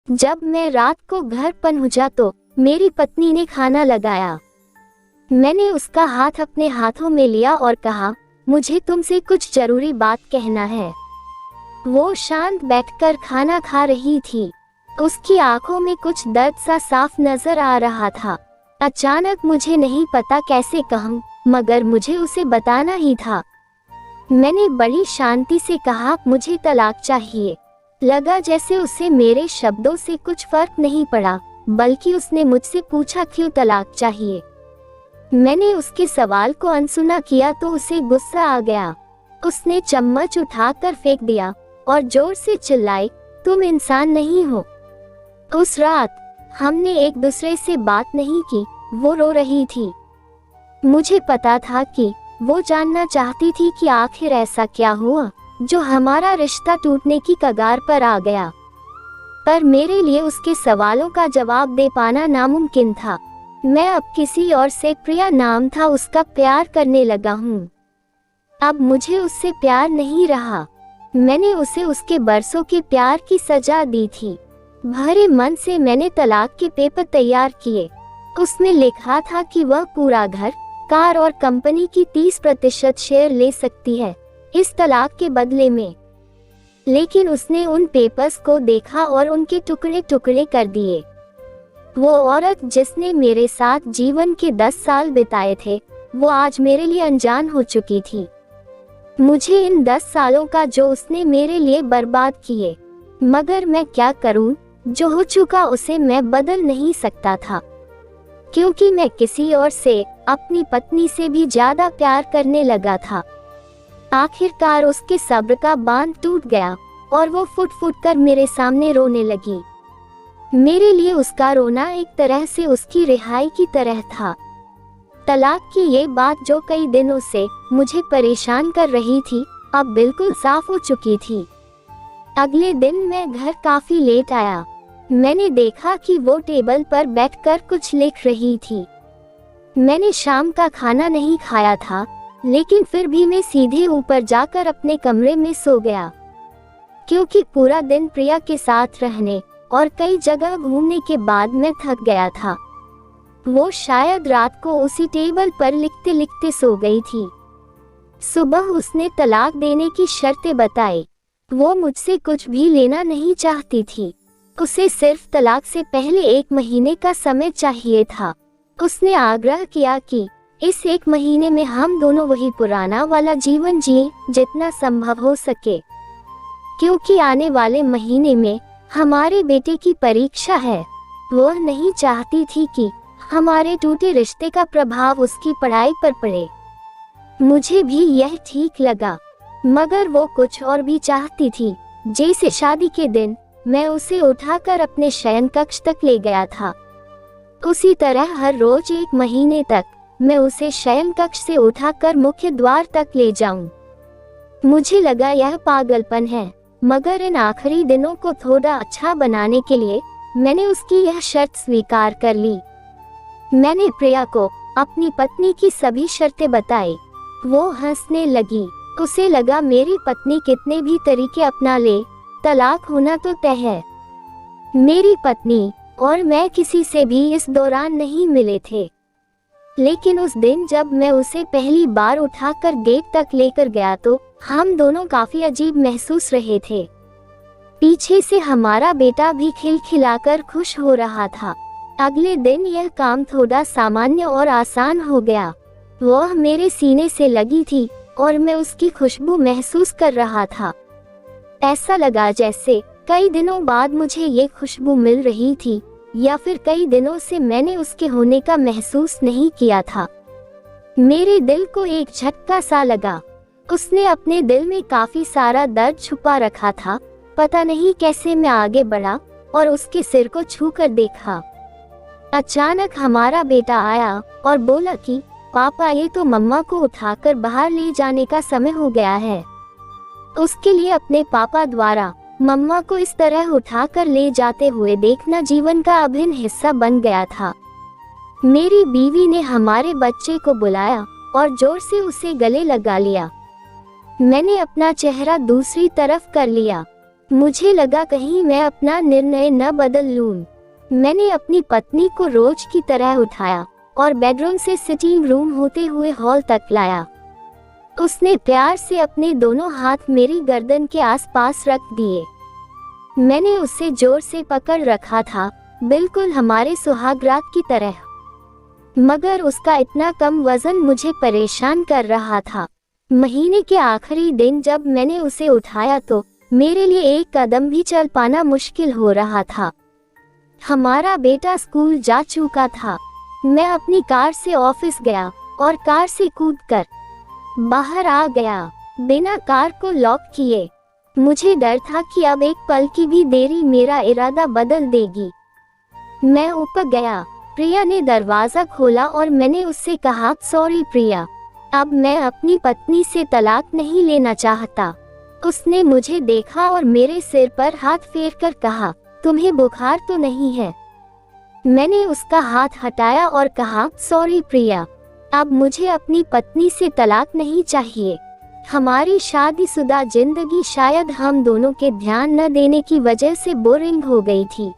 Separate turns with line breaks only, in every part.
जब मैं रात को घर पहुंचा तो मेरी पत्नी ने खाना लगाया। मैंने उसका हाथ अपने हाथों में लिया और कहा, मुझे तुमसे कुछ जरूरी बात कहना है। वो शांत बैठकर खाना खा रही थी। उसकी आंखों में कुछ दर्द सा साफ नजर आ रहा था। अचानक मुझे नहीं पता कैसे कहूँ, मगर मुझे उसे बताना ही था। मैंने बड़ी शांति से कहा, मुझे तलाक चाहिए। लगा जैसे उसे मेरे शब्दों से कुछ फर्क नहीं पड़ा, बल्कि उसने मुझसे पूछा क्यों तलाक चाहिए। मैंने उसके सवाल को अनसुना किया तो उसे गुस्सा आ गया। उसने चम्मच उठाकर फेंक दिया और जोर से चिल्लाई, तुम इंसान नहीं हो। उस रात हमने एक दूसरे से बात नहीं की। वो रो रही थी। मुझे पता था कि वो जानना चाहती थी कि आखिर ऐसा क्या हुआ जो हमारा रिश्ता टूटने की कगार पर आ गया। पर मेरे लिए उसके सवालों का जवाब दे पाना नामुमकिन था। मैं अब किसी और से, प्रिया नाम था उसका, प्यार करने लगा हूँ। अब मुझे उससे प्यार नहीं रहा। मैंने उसे उसके बरसों के प्यार की सजा दी थी। भरे मन से मैंने तलाक के पेपर तैयार किए। उसमें लिखा था कि वह पूरा घर, कार और कंपनी की 30% शेयर ले सकती है इस तलाक के बदले में। लेकिन उसने उन पेपर्स को देखा और उनके टुकड़े टुकड़े कर दिए। वो औरत जिसने मेरे साथ जीवन के 10 साल बिताए थे, वो आज मेरे लिए अनजान हो चुकी थी। मुझे इन 10 सालों का जो उसने मेरे लिए बर्बाद किए, मगर मैं क्या करूं? जो हो चुका उसे मैं बदल नहीं सकता था, क्योंकि मैं किसी और से, अपनी पत्नी से भी ज्यादा प्यार करने लगा था। आखिरकार उसके सब्र का बांध टूट गया और वो फुट फुट कर मेरे सामने रोने लगी। मेरे लिए उसका रोना एक तरह से उसकी रिहाई की तरह था। तलाक की ये बात जो कई दिनों से मुझे परेशान कर रही थी, अब बिल्कुल साफ हो चुकी थी। अगले दिन मैं घर काफी लेट आया। मैंने देखा कि वो टेबल पर बैठकर कुछ लिख रही थी। मैंने शाम का खाना नहीं खाया था, लेकिन फिर भी मैं सीधे ऊपर जाकर अपने कमरे में सो गया, क्योंकि पूरा दिन प्रिया के साथ रहने और कई जगह घूमने के बाद मैं थक गया था। वो शायद रात को उसी टेबल पर लिखते लिखते सो गई थी। सुबह उसने तलाक देने की शर्तें बताई। वो मुझसे कुछ भी लेना नहीं चाहती थी। उसे सिर्फ तलाक से पहले 1 महीने का समय चाहिए था। उसने आग्रह किया कि इस 1 महीने में हम दोनों वही पुराना वाला जीवन जिए जितना संभव हो सके, क्योंकि आने वाले महीने में हमारे बेटे की परीक्षा है। वो नहीं चाहती थी कि हमारे टूटे रिश्ते का प्रभाव उसकी पढ़ाई पर पड़े। मुझे भी यह ठीक लगा, मगर वो कुछ और भी चाहती थी। जैसे शादी के दिन मैं उसे उठाकर अपने शयन कक्ष तक ले गया था, उसी तरह हर रोज 1 महीने तक मैं उसे शयन कक्ष से उठाकर मुख्य द्वार तक ले जाऊं। मुझे लगा यह पागलपन है, मगर इन आखिरी दिनों को थोड़ा अच्छा बनाने के लिए मैंने उसकी यह शर्त स्वीकार कर ली। मैंने प्रिया को अपनी पत्नी की सभी शर्तें बताई। वो हंसने लगी। उसे लगा मेरी पत्नी कितने भी तरीके अपना ले, तलाक होना तो तय है। मेरी पत्नी और मैं किसी से भी इस दौरान नहीं मिले थे, लेकिन उस दिन जब मैं उसे पहली बार उठाकर गेट तक लेकर गया तो हम दोनों काफी अजीब महसूस रहे थे। पीछे से हमारा बेटा भी खिलखिलाकर खुश हो रहा था। अगले दिन यह काम थोड़ा सामान्य और आसान हो गया। वह मेरे सीने से लगी थी और मैं उसकी खुशबू महसूस कर रहा था। ऐसा लगा जैसे कई दिनों बाद मुझे ये खुशबू मिल रही थी, या फिर कई दिनों से मैंने उसके होने का महसूस नहीं किया था। मेरे दिल को एक झटका सा लगा। उसने अपने दिल में काफी सारा दर्द छुपा रखा था। पता नहीं कैसे मैं आगे बढ़ा और उसके सिर को छूकर देखा। अचानक हमारा बेटा आया और बोला कि पापा, ये तो मम्मा को उठाकर बाहर ले जाने का समय हो गया है। उसके लिए अपने पापा द्वारा मम्मा को इस तरह उठाकर ले जाते हुए देखना जीवन का अभिन्न हिस्सा बन गया था। मेरी बीवी ने हमारे बच्चे को बुलाया और जोर से उसे गले लगा लिया। मैंने अपना चेहरा दूसरी तरफ कर लिया। मुझे लगा कहीं मैं अपना निर्णय न बदल लूं। मैंने अपनी पत्नी को रोज की तरह उठाया और बेडरूम से सिटिंग रूम होते हुए हॉल तक लाया। उसने प्यार से अपने दोनों हाथ मेरी गर्दन के आसपास रख दिए। मैंने उसे जोर से पकड़ रखा था, बिल्कुल हमारे सुहागरात की तरह, मगर उसका इतना कम वजन मुझे परेशान कर रहा था। महीने के आखिरी दिन जब मैंने उसे उठाया तो मेरे लिए एक कदम भी चल पाना मुश्किल हो रहा था। हमारा बेटा स्कूल जा चुका था। मैं अपनी कार से ऑफिस गया और कार से कूदकर बाहर आ गया, बिना कार को लॉक किए। मुझे डर था कि अब एक पल की भी देरी मेरा इरादा बदल देगी। मैं ऊपर गया। प्रिया ने दरवाजा खोला और मैंने उससे कहा, सॉरी प्रिया, अब मैं अपनी पत्नी से तलाक नहीं लेना चाहता। उसने मुझे देखा और मेरे सिर पर हाथ फेरकर कहा, तुम्हें बुखार तो नहीं है? मैंने उसका हाथ हटाया और कहा, सॉरी प्रिया, अब मुझे अपनी पत्नी से तलाक नहीं चाहिए। हमारी शादीशुदा जिंदगी शायद हम दोनों के ध्यान न देने की वजह से बोरिंग हो गई थी,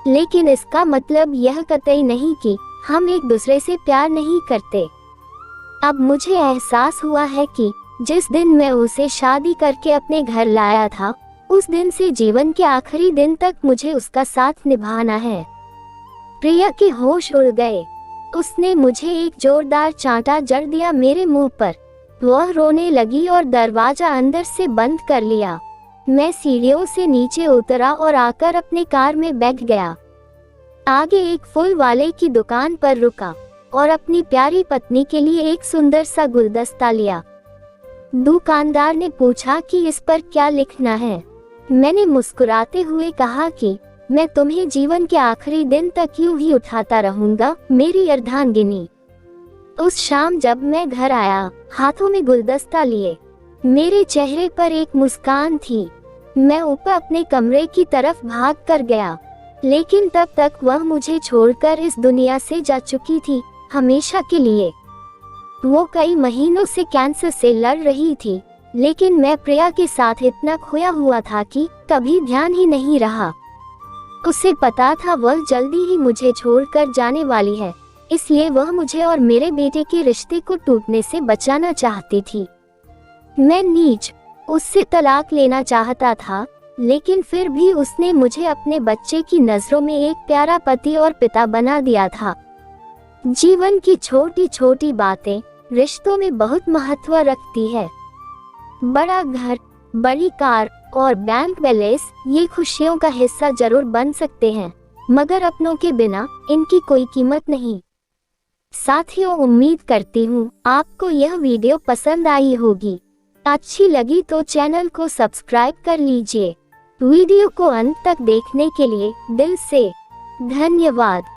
लेकिन इसका मतलब यह कतई नहीं कि हम एक दूसरे से प्यार नहीं करते। अब मुझे एहसास हुआ है कि जिस दिन मैं उसे शादी करके अपने घर लाया था, उस दिन से जीवन के आखिरी दिन तक मुझे उसका साथ निभाना है। प्रिया के होश उड़ गए। उसने मुझे एक जोरदार चांटा जड़ दिया मेरे मुंह पर। वह रोने लगी और दरवाजा अंदर से बंद कर लिया। मैं सीढ़ियों से नीचे उतरा और आकर अपने कार में बैठ गया। आगे एक फूल वाले की दुकान पर रुका और अपनी प्यारी पत्नी के लिए एक सुंदर सा गुलदस्ता लिया। दुकानदार ने पूछा कि इस पर क्या लिखना है। मैंने मुस्कुराते हुए कहा कि मैं तुम्हें जीवन के आखिरी दिन तक यूं ही उठाता रहूंगा, मेरी अर्धांगिनी। उस शाम जब मैं घर आया, हाथों में गुलदस्ता लिए, मेरे चेहरे पर एक मुस्कान थी। मैं ऊपर अपने कमरे की तरफ भाग कर गया, लेकिन तब तक वह मुझे छोड़कर इस दुनिया से जा चुकी थी, हमेशा के लिए। वो कई महीनों से कैंसर से लड़ रही थी, लेकिन मैं प्रिया के साथ इतना खोया हुआ था कि कभी ध्यान ही नहीं रहा। उसे पता था वह जल्दी ही मुझे छोड़कर जाने वाली है, इसलिए वह मुझे और मेरे बेटे के रिश्ते को टूटने से बचाना चाहती थी। मैं नीच उससे तलाक लेना चाहता था, लेकिन फिर भी उसने मुझे अपने बच्चे की नजरों में एक प्यारा पति और पिता बना दिया था। जीवन की छोटी छोटी बातें रिश्तों में बहुत महत्व रखती है। बड़ा घर, बड़ी कार और बैंक बैलेंस ये खुशियों का हिस्सा जरूर बन सकते हैं, मगर अपनों के बिना इनकी कोई कीमत नहीं। साथियों, उम्मीद करती हूँ आपको यह वीडियो पसंद आई होगी। अच्छी लगी तो चैनल को सब्सक्राइब कर लीजिए। वीडियो को अंत तक देखने के लिए दिल से धन्यवाद।